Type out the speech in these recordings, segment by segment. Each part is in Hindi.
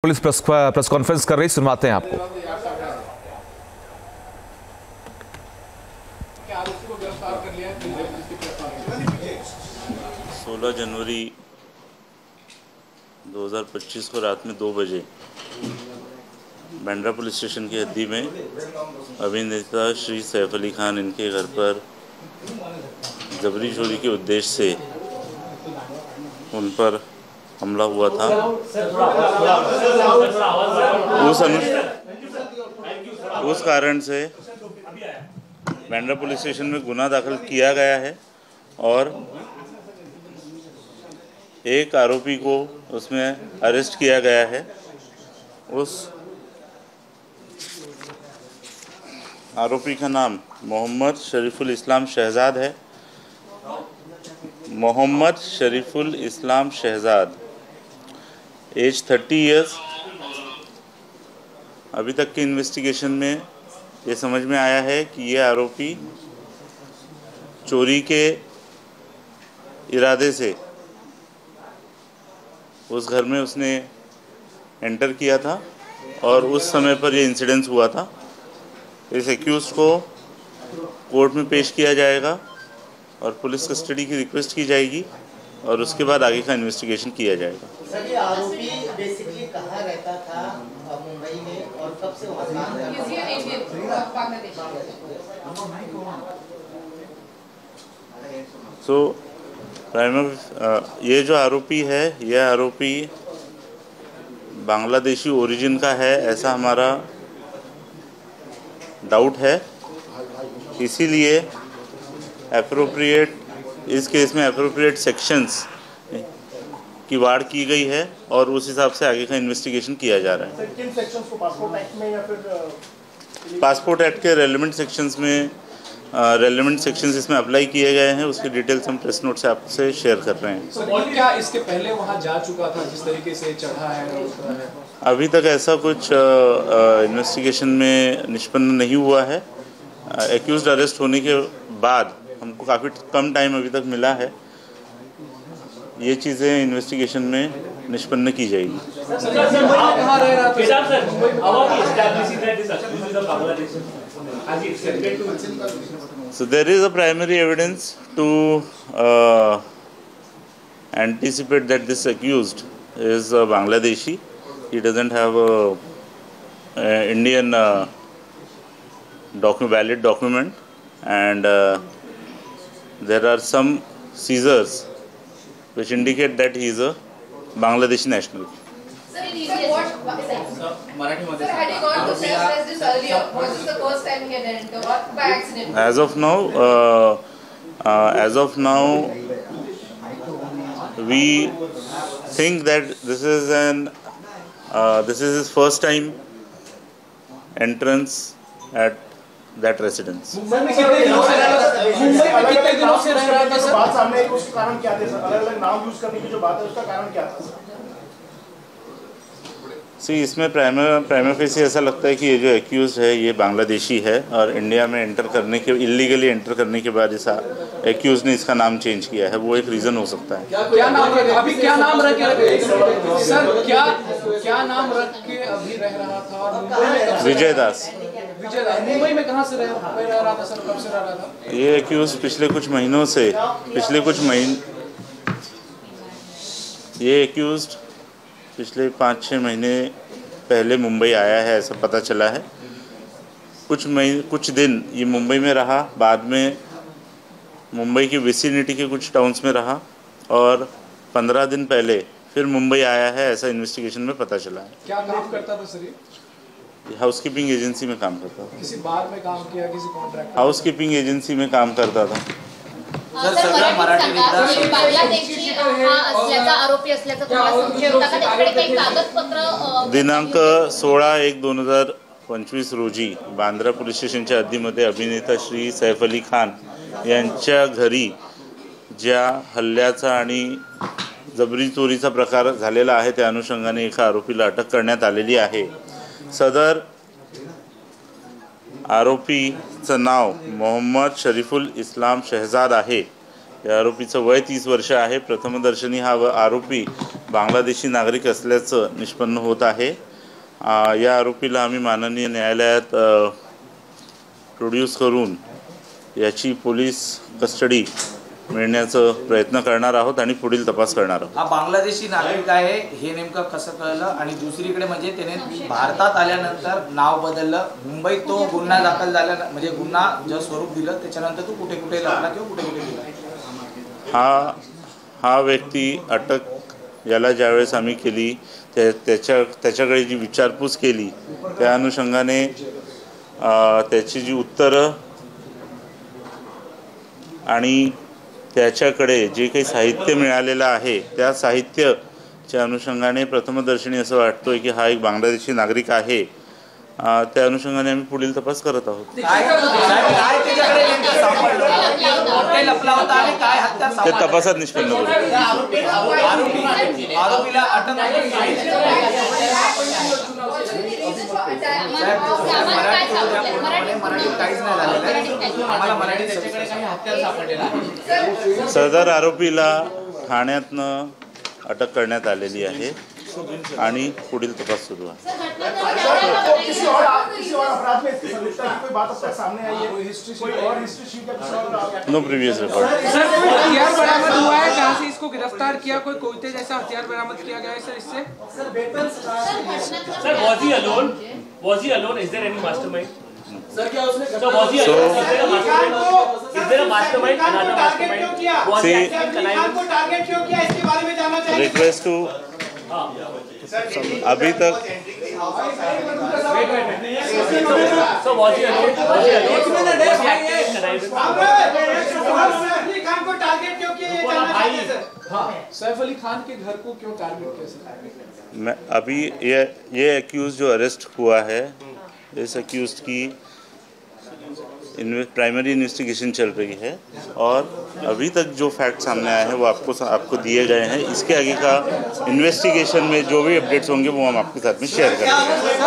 पुलिस प्रेस कॉन्फ्रेंस कर रही, सुनवाते हैं आपको। 16 जनवरी 2025 को रात में 2 बजे बांद्रा पुलिस स्टेशन की हद्दी में अभिनेता श्री सैफ अली खान इनके घर पर जबरी चोरी के उद्देश्य से उन पर हमला हुआ था। उस कारण से बांद्रा पुलिस स्टेशन में गुना दाखिल किया गया है और एक आरोपी को उसमें अरेस्ट किया गया है। उस आरोपी का नाम मोहम्मद शरीफुल इस्लाम शहजाद है। मोहम्मद शरीफुल इस्लाम शहजाद, एज 30 इयर्स। अभी तक की इन्वेस्टिगेशन में ये समझ में आया है कि ये आरोपी चोरी के इरादे से उस घर में उसने एंटर किया था और उस समय पर ये इंसिडेंस हुआ था। इस एक्यूज़ को कोर्ट में पेश किया जाएगा और पुलिस कस्टडी की रिक्वेस्ट की जाएगी और उसके बाद आगे का इन्वेस्टिगेशन किया जाएगा। सर, ये आरोपी बेसिकली कहाँ रहता था मुंबई में और कब से वहाँ काम करता था? ये जो आरोपी है, यह आरोपी बांग्लादेशी ओरिजिन का है, ऐसा हमारा डाउट है। इसीलिए एप्रोप्रिएट इस केस में एप्रोप्रिएट सेक्शंस की वाड़ की गई है और उस हिसाब से आगे का इन्वेस्टिगेशन किया जा रहा है। किन सेक्शंस को पासपोर्ट एक्ट में या फिर पासपोर्ट एक्ट के रेलेवेंट सेक्शंस में रेलेवेंट सेक्शंस इसमें अप्लाई किए गए हैं। उसकी डिटेल्स हम प्रेस नोट से आपसे शेयर कर रहे हैं। सर, क्या इसके पहले वहाँ जा चुका था जिस तरीके से चढ़ा है और उतरा है? अभी तक ऐसा कुछ इन्वेस्टिगेशन में निष्पन्न नहीं हुआ है। एक्यूज्ड अरेस्ट होने के बाद हमको काफ़ी कम टाइम अभी तक मिला है। ये चीज़ें इन्वेस्टिगेशन में निष्पन्न की जाएगी। So there is a primary evidence to anticipate that this accused is Bangladeshi. He doesn't have a Indian valid document, and there are some seizures which indicate that he is a Bangladeshi national. Sir, had he gone to test this earlier? Was this the first time he had entered or by accident? As of now, we think that this is his first time entrance at that residence. Mumbai में कितने दिनों से रह रहा था सर? बात सामने आई, उसका कारण क्या था सर? अलग-अलग नाम यूज करने की जो बात है, उसका कारण क्या था सर? इसमें प्राइमा फेसी ऐसा लगता है कि ये जो एक्यूज़ है ये बांग्लादेशी है और इंडिया में इलीगली एंटर करने के बाद इस एक्यूज़ ने इसका नाम चेंज किया है। वो एक रीज़न हो सकता है। क्या नाम रख के अभी रह रहा था? विजय दास। मुंबई में कहाँ से रह रहा था सर? कब से रह रहा था? ये एक्यूज़ पिछले कुछ महीनों से ये एक्यूज़ पिछले 5-6 महीने पहले मुंबई आया है, ऐसा पता चला है। कुछ दिन ये मुंबई में रहा, बाद में मुंबई की विसिनिटी के कुछ टाउन्स में रहा और 15 दिन पहले फिर मुंबई आया है, ऐसा इन्वेस्टिगेशन में पता चला है। क्या काम करता था सर? ये हाउसकीपिंग एजेंसी में काम करता था। किसी बार में काम किया, किसी कॉन्ट्रैक्ट? हाउसकीपिंग एजेंसी में काम करता था। सर, बांग्लादेशी असल्याचा आरोपी असल्याचा तुम्हाला संशय होता का? त्याच्याकडे काही कागदपत्र? दिनांक 16/1/2025 रोजी बांद्रा पोलीस स्टेशनच्या हद्दीमध्ये अभिनेता श्री सैफ अली खान यांच्या घरी ज्या हल्ल्याचा आणि जबरी चोरीचा प्रकार झालेला आहे त्या अनुषंगाने एका आरोपीला अटक करण्यात आलेली आहे। सदर आरोपीचं नाव मोहम्मद शरीफुल इस्लाम शहजाद आहे। या आरोपीचं वय 30 वर्ष आहे। प्रथमदर्शनी हा आरोपी बांगलादेशी नागरिक असल्याचं निष्पन्न होत आहे। या आरोपीला आम्ही माननीय न्यायालयात प्रोड्यूस करून याची पोलीस कस्टडी मिळण्याचा प्रयत्न करणार आहोत आणि पुढील तपास करणार आहोत। हा बांगलादेशी नागरिक आहे हे नेमकं कसं कळलं आणि दुसरीकडे म्हणजे त्याने भारतात आल्यानंतर नाव बदललं, मुंबईत तो गुन्हा दाखल झाला म्हणजे गुन्हा जे स्वरूप दिलं त्याच्यानंतर तो कुठे कुठे लपला किंवा कुठे कुठे गेला? हा व्यक्ती अटक याला ज्यावेळेस आम्ही केली त्याच्याकडे जी विचारपूस केली त्या अनुषंगाने त्याची जी उत्तरं आणि त्याच्याकडे जे काही साहित्य मिळालेलं आहे त्या साहित्याच्या अनुषंगाने प्रथमदर्शनी असं वाटतोय की हा एक बांगलादेशी नागरिक आहे। त्या अनुषंगाने आम्ही पुढील तपास करत आहोत। ते तपासात निष्पन्न करू। सदर आरोपीला ठाण्यातनं अटक करण्यात आलेली आहे आणि पुढील तपास सुरू आहे। No previous record. सर कोई हथियार बरामद हुआ है जहाँ से इसको गिरफ्तार किया, कोई कोयते जैसा हथियार बरामद किया गया है सर इससे? Sir was he alone? Is there any mastermind? Sir क्या उसने was he alone? Is there a mastermind? Another mastermind? Was he actually को टारगेट क्यों किया इसके बारे में जानना चाहिए। रिक्वेस्ट टू अभी तक So was he alone? Was he actually conniving? Khan को टारगेट क्यों किया ये जानना चाहिए सर। सैफ अली खान के घर को क्यों टारगेट किया सर? मैं अभी ये एक्यूज जो अरेस्ट हुआ है इस एक्यूज की प्राइमरी इन्वेस्टिगेशन चल रही है और अभी तक जो फैक्ट सामने आए हैं वो आपको दिए गए हैं। इसके आगे का इन्वेस्टिगेशन में जो भी अपडेट्स होंगे वो हम आपके साथ में शेयर करेंगे।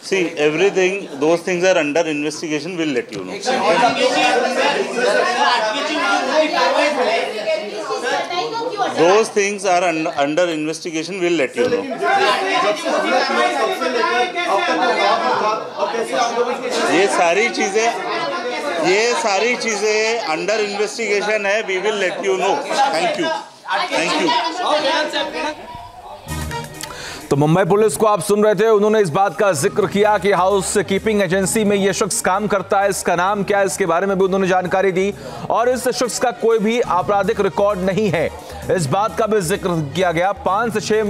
See, everything, those things are under investigation. We'll let you know. Those things are under investigation. We'll let you know. ये सारी चीजें अंडर इन्वेस्टिगेशन है। We will let you know. Thank you. Thank you. तो मुंबई पुलिस को आप सुन रहे थे, उन्होंने इस बात का जिक्र किया कि हाउस कीपिंग एजेंसी में यह शख्स काम करता है, इसका नाम क्या है, इसके बारे में भी उन्होंने जानकारी दी और इस शख्स का कोई भी आपराधिक रिकॉर्ड नहीं है, इस बात का भी जिक्र किया गया। 5 से 6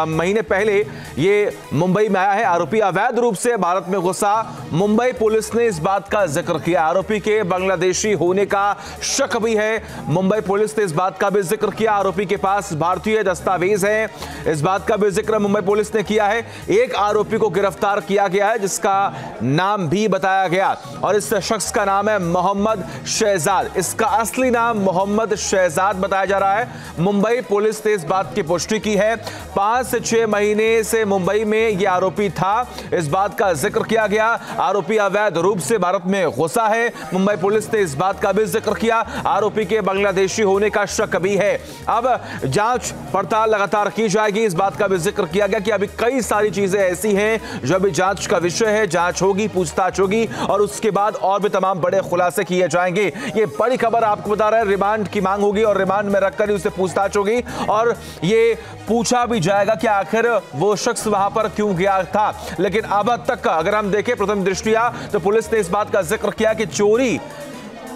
महीने पहले ये मुंबई में आया है, आरोपी अवैध रूप से भारत में घुसा। मुंबई पुलिस ने इस बात का जिक्र किया, आरोपी के बांग्लादेशी होने का शक भी है। मुंबई पुलिस ने इस बात का भी जिक्र किया, आरोपी के पास भारतीय दस्तावेज है, इस बात का भी जिक्र मुंबई पुलिस ने किया है। एक आरोपी को गिरफ्तार किया गया है जिसका नाम भी बताया गया और इस शख्स का नाम है मोहम्मद शहजाद। इसका असली नाम मोहम्मद शहजाद बताया जा रहा है। मुंबई पुलिस ने इस बात की पुष्टि की है। 5 से 6 महीने से मुंबई में यह आरोपी था, इस बात का जिक्र किया गया। आरोपी अवैध रूप से भारत में घुसा है। मुंबई पुलिस ने इस बात का भी जिक्र किया, आरोपी के बांग्लादेशी होने का शक भी है। अब जांच पड़ताल लगातार की जाएगी, इस बात का भी जिक्र किया गया कि अभी कई सारी चीजें ऐसी हैं जो अभी जांच का विषय है, जांच होगी, पूछताछ होगी और उसके बाद और भी तमाम बड़े खुलासे किए जाएंगे। ये बड़ी खबर आपको बता रहे हैं, रिमांड की मांग होगी और रिमांड में रखकर ही उससे पूछताछ होगी और ये पूछा भी जाएगा कि आखिर वो शख्स वहां पर क्यों गया था। लेकिन अब तक अगर हम देखें प्रथम दृष्टिया तो पुलिस ने इस बात का जिक्र किया कि चोरी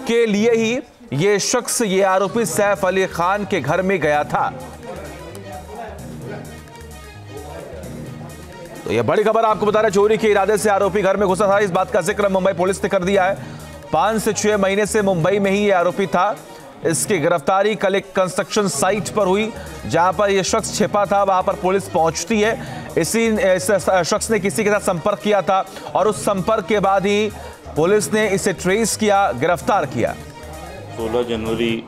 के लिए ही ये शख्स, ये आरोपी सैफ अली खान के घर में गया था। तो यह बड़ी खबर आपको बता रहे, चोरी के इरादे से आरोपी घर में घुसा था, इस बात का जिक्र मुंबई पुलिस ने कर दिया है। 5 से 6 महीने से मुंबई में ही यह आरोपी था। इसकी गिरफ्तारी कल एक कंस्ट्रक्शन साइट पर हुई जहां पर यह शख्स छिपा था, वहां पर पुलिस पहुंचती है। इस शख्स ने किसी के साथ संपर्क किया था और उस संपर्क के बाद ही पुलिस ने इसे ट्रेस किया, गिरफ्तार किया। 16 जनवरी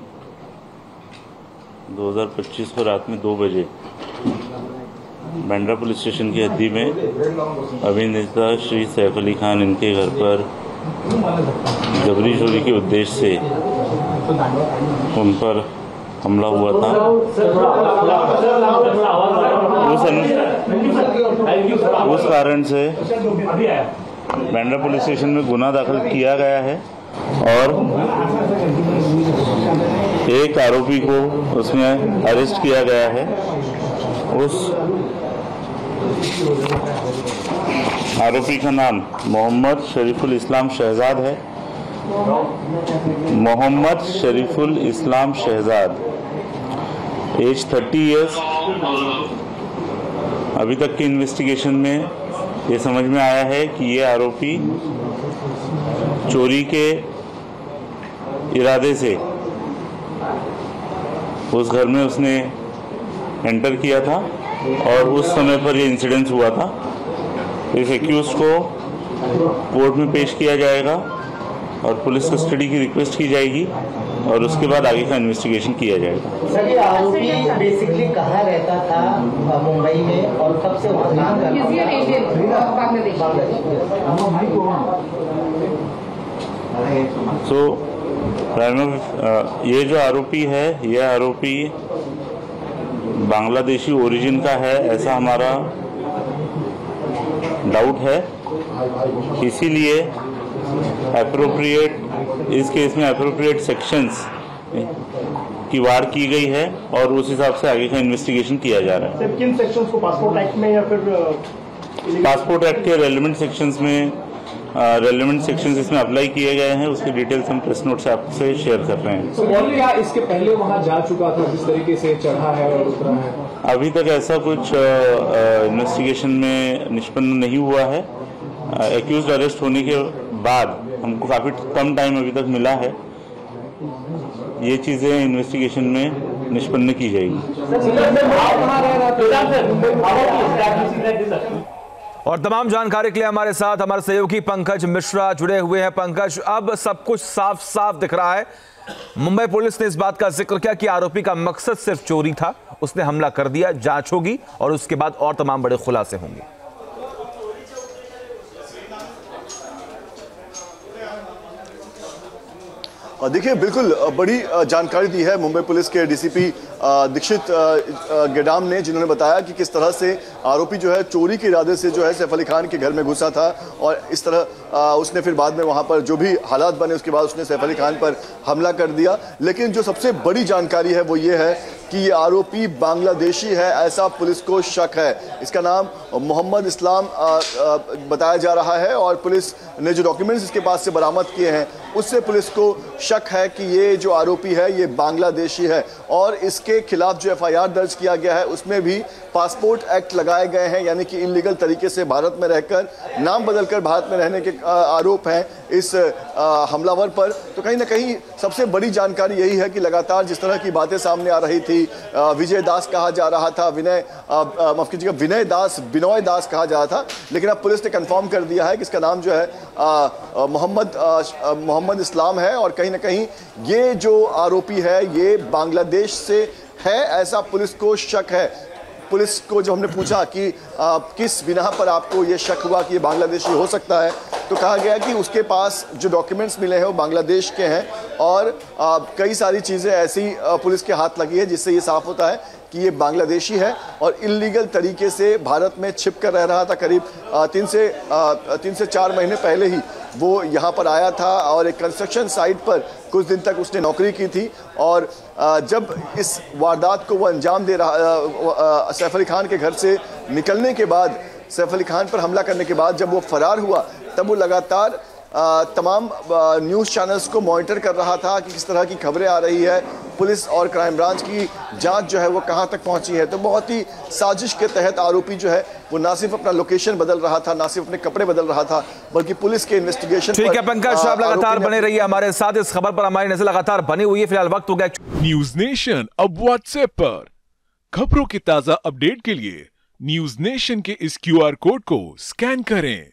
2025 को रात में 2 बजे बांद्रा पुलिस स्टेशन की हद्दी में अभिनेता श्री सैफ अली खान इनके घर पर जबरी चोरी के उद्देश्य से उन पर हमला हुआ था। उस कारण से बांद्रा पुलिस स्टेशन में गुना दाखिल किया गया है और एक आरोपी को उसमें अरेस्ट किया गया है। उस आरोपी का नाम मोहम्मद शरीफुल इस्लाम शहजाद है। मोहम्मद शरीफुल इस्लाम शहजाद, एज 30 ईयर्स। अभी तक की इन्वेस्टिगेशन में ये समझ में आया है कि ये आरोपी चोरी के इरादे से उस घर में उसने एंटर किया था और उस समय पर ये इंसिडेंस हुआ था। इस एक्यूज को कोर्ट में पेश किया जाएगा और पुलिस कस्टडी की रिक्वेस्ट की जाएगी और उसके बाद आगे का इन्वेस्टिगेशन किया जाएगा। सर, ये आरोपी बेसिकली कहाँ रहता था मुंबई में और कब से वहाँ काम करता था? ये जो आरोपी है, यह आरोपी बांग्लादेशी ओरिजिन का है, ऐसा हमारा डाउट है। इसीलिए एप्रोप्रिएट इस केस में एप्रोप्रिएट सेक्शंस की वार की गई है और उस हिसाब से आगे का इन्वेस्टिगेशन किया जा रहा है। किन सेक्शंस को, पासपोर्ट एक्ट में या फिर पासपोर्ट एक्ट के रेलेवेंट सेक्शंस में रेलेवेंट सेक्शंस इसमें अप्लाई किए गए हैं। उसके डिटेल्स हम प्रेस नोट से आपसे शेयर कर रहे हैं। तो क्या इसके पहले वहां जा चुका था, जिस तरीके से चढ़ा है और उतरा है? अभी तक ऐसा कुछ इन्वेस्टिगेशन में निष्पन्न नहीं हुआ है। एक्यूज्ड अरेस्ट होने के बाद हमको काफी कम टाइम अभी तक मिला है। ये चीजें इन्वेस्टिगेशन में निष्पन्न की जाएगी। और तमाम जानकारी के लिए हमारे साथ हमारे सहयोगी पंकज मिश्रा जुड़े हुए हैं। पंकज, अब सब कुछ साफ साफ दिख रहा है। मुंबई पुलिस ने इस बात का जिक्र किया कि आरोपी का मकसद सिर्फ चोरी था, उसने हमला कर दिया। जांच होगी और उसके बाद और तमाम बड़े खुलासे होंगे। देखिए, बिल्कुल बड़ी जानकारी दी है मुंबई पुलिस के डीसीपी दीक्षित गेडाम ने, जिन्होंने बताया कि किस तरह से आरोपी जो है चोरी के इरादे से जो है सैफ अली खान के घर में घुसा था और इस तरह उसने फिर बाद में वहां पर जो भी हालात बने उसके बाद उसने सैफ अली खान पर हमला कर दिया। लेकिन जो सबसे बड़ी जानकारी है वो ये है कि ये आरोपी बांग्लादेशी है, ऐसा पुलिस को शक है। इसका नाम मोहम्मद इस्लाम बताया जा रहा है और पुलिस ने जो डॉक्यूमेंट्स इसके पास से बरामद किए हैं उससे पुलिस को शक है कि ये जो आरोपी है ये बांग्लादेशी है और इसके खिलाफ जो एफआईआर दर्ज किया गया है उसमें भी पासपोर्ट एक्ट लगाए गए हैं, यानी कि इलीगल तरीके से भारत में रहकर नाम बदलकर भारत में रहने के आरोप हैं इस हमलावर पर। तो कहीं ना कहीं सबसे बड़ी जानकारी यही है कि लगातार जिस तरह की बातें सामने आ रही थी, विजय दास कहा जा रहा था, माफ कीजिएगा बिनय दास कहा जा रहा था, लेकिन अब पुलिस ने कंफर्म कर दिया है कि इसका नाम जो है मोहम्मद इस्लाम है और कहीं ना कहीं ये जो आरोपी है ये बांग्लादेश से है, ऐसा पुलिस को शक है। पुलिस को जब हमने पूछा कि किस बिना पर आपको ये शक हुआ कि ये बांग्लादेशी हो सकता है, तो कहा गया कि उसके पास जो डॉक्यूमेंट्स मिले हैं वो बांग्लादेश के हैं और कई सारी चीज़ें ऐसी पुलिस के हाथ लगी है जिससे ये साफ होता है कि ये बांग्लादेशी है और इलीगल तरीके से भारत में छिप कर रह रहा था। करीब 3 से 4 महीने पहले ही वो यहाँ पर आया था और एक कंस्ट्रक्शन साइट पर कुछ दिन तक उसने नौकरी की थी और जब इस वारदात को वो अंजाम दे रहा, सैफ अली खान के घर से निकलने के बाद, सैफ अली खान पर हमला करने के बाद जब वो फरार हुआ तब वो लगातार तमाम न्यूज़ चैनल्स को मॉनिटर कर रहा था कि किस तरह की खबरें आ रही है, पुलिस और क्राइम ब्रांच की जांच जो है वो कहां तक पहुंची है। तो बहुत ही साजिश के तहत आरोपी जो है वो ना सिर्फ अपना लोकेशन बदल रहा था, ना सिर्फ अपने कपड़े बदल रहा था, बल्कि पुलिस के इन्वेस्टिगेशन। ठीक है पंकज, आप लगातार बने रहिए हमारे साथ। इस खबर पर हमारी नजर लगातार बनी हुई है। फिलहाल वक्त हो गया। न्यूज नेशन अब व्हाट्सएप पर खबरों की ताजा अपडेट के लिए न्यूज नेशन के इस QR कोड को स्कैन करें।